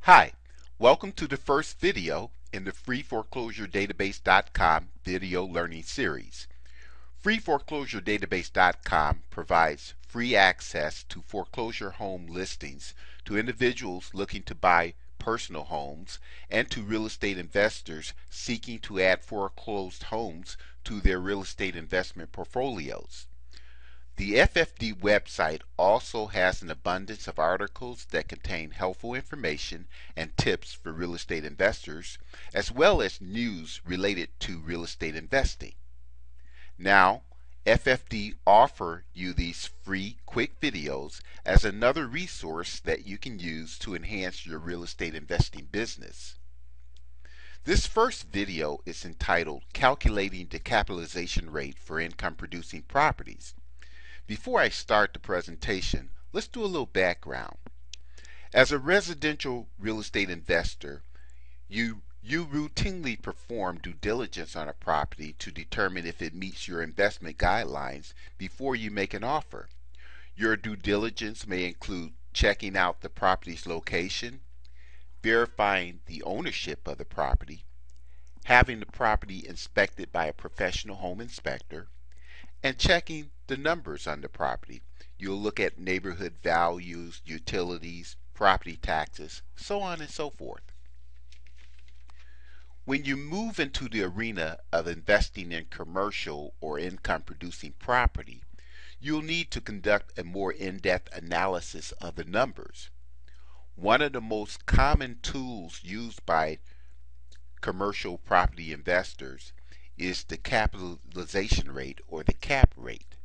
Hi, welcome to the first video in the freeforeclosuredatabase.com video learning series. Freeforeclosuredatabase.com provides free access to foreclosure home listings to individuals looking to buy personal homes and to real estate investors seeking to add foreclosed homes to their real estate investment portfolios. The FFD website also has an abundance of articles that contain helpful information and tips for real estate investors, as well as news related to real estate investing. Now, FFD offer you these free quick videos as another resource that you can use to enhance your real estate investing business. This first video is entitled Calculating the Capitalization Rate for Income Producing Properties. Before I start the presentation, let's do a little background. As a residential real estate investor, you routinely perform due diligence on a property to determine if it meets your investment guidelines before you make an offer. Your due diligence may include checking out the property's location, verifying the ownership of the property, having the property inspected by a professional home inspector, and checking the numbers on the property. You'll look at neighborhood values, utilities, property taxes, so on and so forth. When you move into the arena of investing in commercial or income producing property, you'll need to conduct a more in-depth analysis of the numbers. One of the most common tools used by commercial property investors is the capitalization rate, or the cap rate.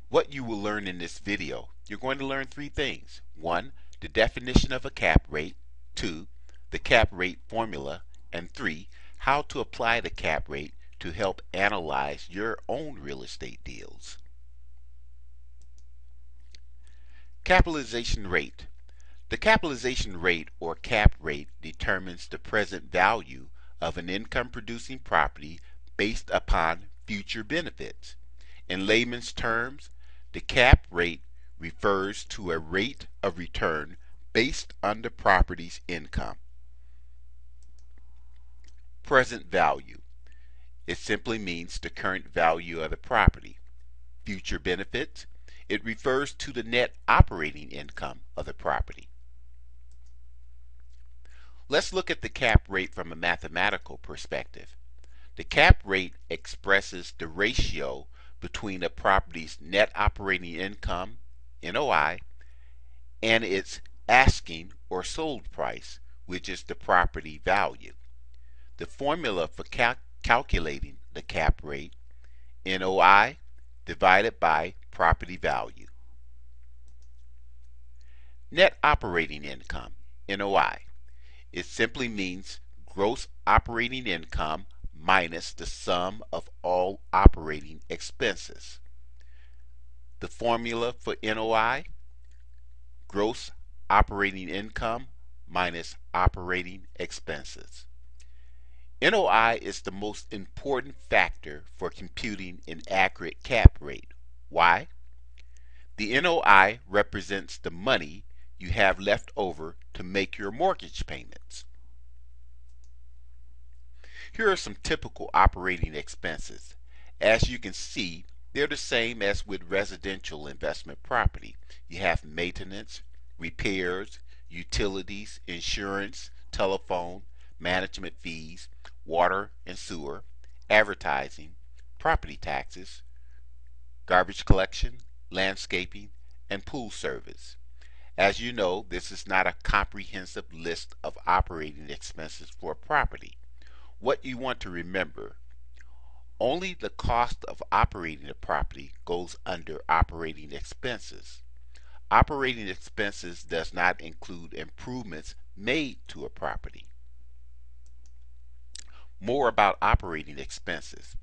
What you will learn in this video, you're going to learn three things. 1. The definition of a cap rate. 2. The cap rate formula. And 3. How to apply the cap rate to help analyze your own real estate deals. Capitalization rate. The capitalization rate, or cap rate, determines the present value of an income-producing property based upon future benefits. In layman's terms, the cap rate refers to a rate of return based on the property's income. Present value. It simply means the current value of the property. Future benefits. It refers to the net operating income of the property. Let's look at the cap rate from a mathematical perspective. The cap rate expresses the ratio between a property's net operating income, NOI, and its asking or sold price, which is the property value. The formula for calculating the cap rate, NOI divided by property value. Net operating income, NOI. It simply means gross operating income minus the sum of all operating expenses. The formula for NOI, gross operating income minus operating expenses. NOI is the most important factor for computing an accurate cap rate. Why? The NOI represents the money you have left over to make your mortgage payments. Here are some typical operating expenses. As you can see, they're the same as with residential investment property. You have maintenance, repairs, utilities, insurance, telephone, management fees, water and sewer, advertising, property taxes, garbage collection, landscaping, and pool service. As you know, this is not a comprehensive list of operating expenses for a property. What you want to remember, only the cost of operating a property goes under operating expenses. Operating expenses does not include improvements made to a property. More about operating expenses.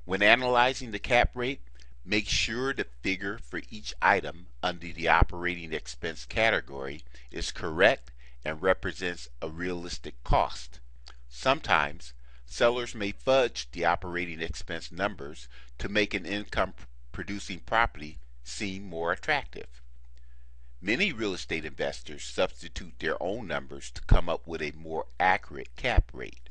When analyzing the cap rate, make sure the figure for each item under the operating expense category is correct and represents a realistic cost. Sometimes, sellers may fudge the operating expense numbers to make an income producing property seem more attractive. Many real estate investors substitute their own numbers to come up with a more accurate cap rate.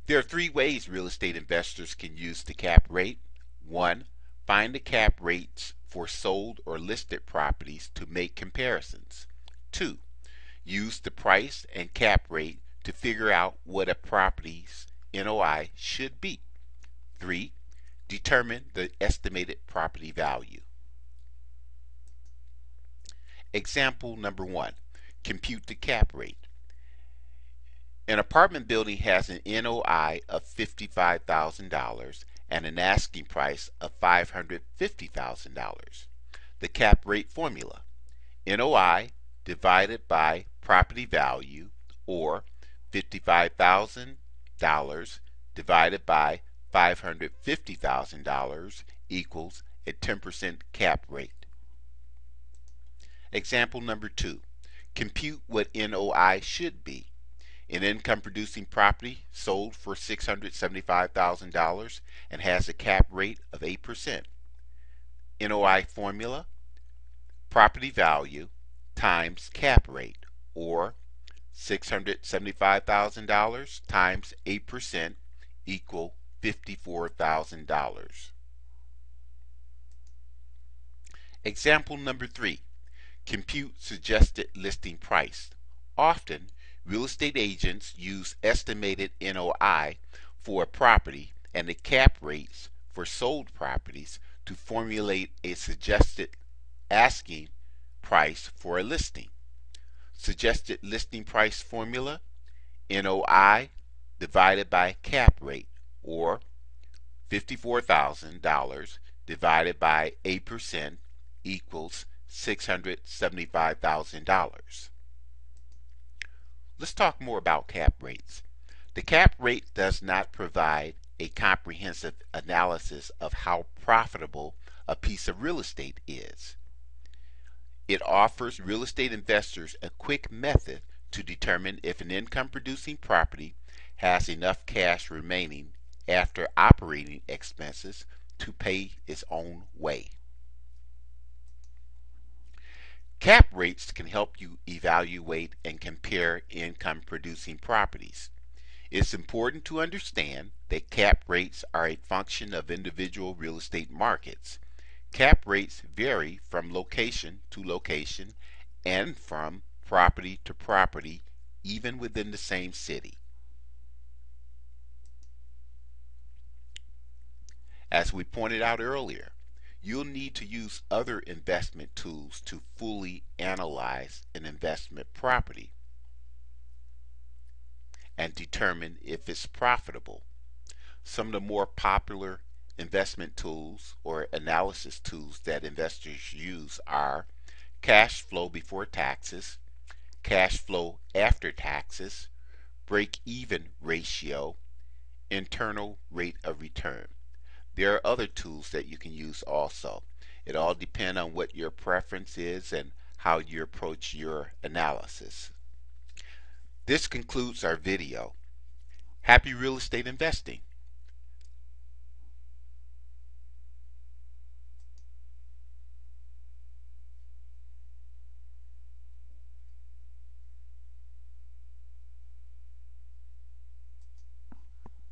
There are three ways real estate investors can use the cap rate. 1. Find the cap rates for sold or listed properties to make comparisons. 2. Use the price and cap rate to figure out what a property's NOI should be. 3. Determine the estimated property value. Example number 1. Compute the cap rate. An apartment building has an NOI of $55,000 and an asking price of $550,000. The cap rate formula: NOI divided by property value, or $55,000 divided by $550,000 equals a 10% cap rate. Example number 2. Compute what NOI should be. An income-producing property sold for $675,000 and has a cap rate of 8%. NOI formula: property value times cap rate, or $675,000 times 8% equal $54,000. Example number 3. Compute suggested listing price. Often, real estate agents use estimated NOI for a property and the cap rates for sold properties to formulate a suggested asking price for a listing. Suggested listing price formula: NOI divided by cap rate, or $54,000 divided by 8% equals $675,000. Let's talk more about cap rates. The cap rate does not provide a comprehensive analysis of how profitable a piece of real estate is. It offers real estate investors a quick method to determine if an income-producing property has enough cash remaining after operating expenses to pay its own way. Cap rates can help you evaluate and compare income-producing properties. It's important to understand that cap rates are a function of individual real estate markets. Cap rates vary from location to location and from property to property, even within the same city. As we pointed out earlier, you'll need to use other investment tools to fully analyze an investment property and determine if it's profitable. Some of the more popular investment tools or analysis tools that investors use are cash flow before taxes, cash flow after taxes, break-even ratio, internal rate of return. There are other tools that you can use also. It all depends on what your preference is and how you approach your analysis. This concludes our video. Happy real estate investing!